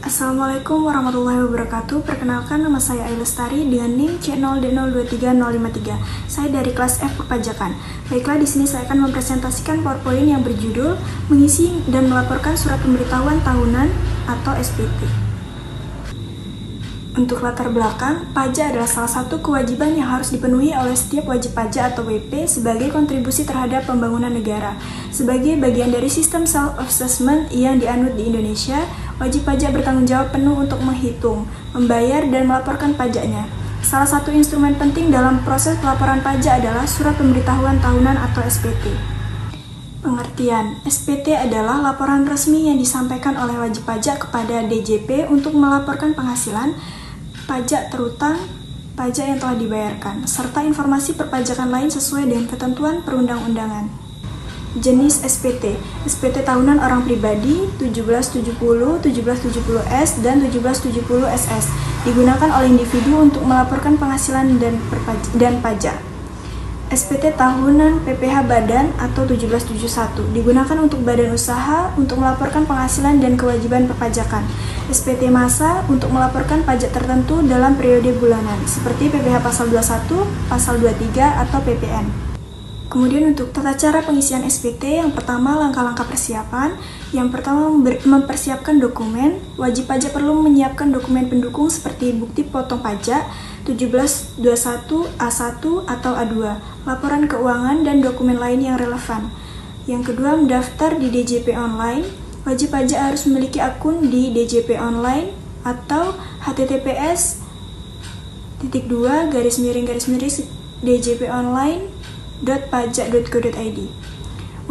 Assalamualaikum warahmatullahi wabarakatuh. Perkenalkan, nama saya Ayu Lestari dengan NIM C0D023053. Saya dari kelas F Perpajakan. Baiklah, di sini saya akan mempresentasikan PowerPoint yang berjudul Mengisi dan Melaporkan Surat Pemberitahuan Tahunan atau SPT. Untuk latar belakang, pajak adalah salah satu kewajiban yang harus dipenuhi oleh setiap wajib pajak atau WP sebagai kontribusi terhadap pembangunan negara. Sebagai bagian dari sistem self-assessment yang dianut di Indonesia, wajib pajak bertanggung jawab penuh untuk menghitung, membayar, dan melaporkan pajaknya. Salah satu instrumen penting dalam proses pelaporan pajak adalah Surat Pemberitahuan Tahunan atau SPT. Pengertian, SPT adalah laporan resmi yang disampaikan oleh wajib pajak kepada DJP untuk melaporkan penghasilan, pajak terutang, pajak yang telah dibayarkan, serta informasi perpajakan lain sesuai dengan ketentuan perundang-undangan. Jenis SPT, SPT tahunan orang pribadi 1770, 1770S, dan 1770SS, digunakan oleh individu untuk melaporkan penghasilan dan pajak. SPT tahunan PPh Badan atau 1771 digunakan untuk badan usaha untuk melaporkan penghasilan dan kewajiban perpajakan. SPT massa untuk melaporkan pajak tertentu dalam periode bulanan seperti PPh pasal 21, pasal 23 atau PPN. Kemudian untuk tata cara pengisian SPT, yang pertama langkah-langkah persiapan. Yang pertama mempersiapkan dokumen. Wajib pajak perlu menyiapkan dokumen pendukung seperti bukti potong pajak 1721 A1 atau A2, laporan keuangan dan dokumen lain yang relevan. Yang kedua, mendaftar di DJP online. Wajib pajak harus memiliki akun di DJP online atau https://djponline.pajak.go.id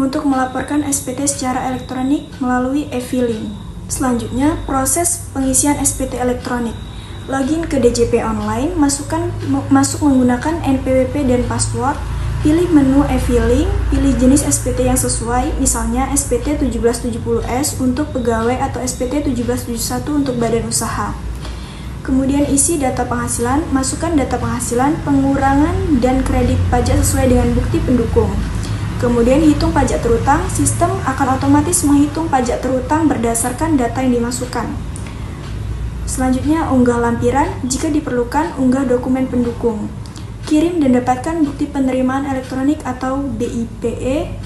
untuk melaporkan SPT secara elektronik melalui e-filing. Selanjutnya, proses pengisian SPT elektronik. Login ke DJP online, masuk menggunakan NPWP dan password, pilih menu e-filing, pilih jenis SPT yang sesuai, misalnya SPT 1770S untuk pegawai atau SPT 1771 untuk badan usaha. Kemudian isi data penghasilan, masukkan data penghasilan, pengurangan, dan kredit pajak sesuai dengan bukti pendukung. Kemudian hitung pajak terutang, sistem akan otomatis menghitung pajak terutang berdasarkan data yang dimasukkan. Selanjutnya, unggah lampiran, jika diperlukan unggah dokumen pendukung. Kirim dan dapatkan bukti penerimaan elektronik atau BPE.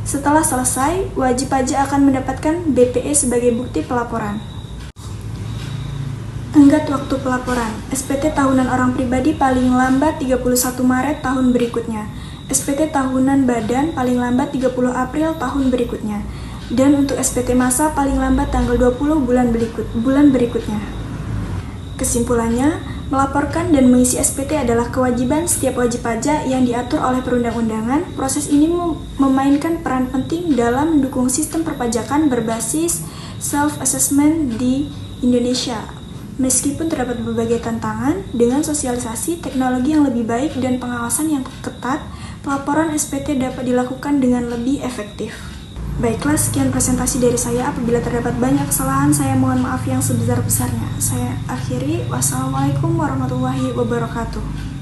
Setelah selesai, wajib pajak akan mendapatkan BPE sebagai bukti pelaporan. Tenggat waktu pelaporan. SPT tahunan orang pribadi paling lambat 31 Maret tahun berikutnya. SPT tahunan badan paling lambat 30 April tahun berikutnya. Dan untuk SPT massa paling lambat tanggal 20 bulan berikutnya. Kesimpulannya, melaporkan dan mengisi SPT adalah kewajiban setiap wajib pajak yang diatur oleh perundang-undangan. Proses ini memainkan peran penting dalam mendukung sistem perpajakan berbasis self-assessment di Indonesia. Meskipun terdapat berbagai tantangan, dengan sosialisasi, teknologi yang lebih baik, dan pengawasan yang ketat, pelaporan SPT dapat dilakukan dengan lebih efektif. Baiklah, sekian presentasi dari saya. Apabila terdapat banyak kesalahan, saya mohon maaf yang sebesar-besarnya. Saya akhiri. Wassalamualaikum warahmatullahi wabarakatuh.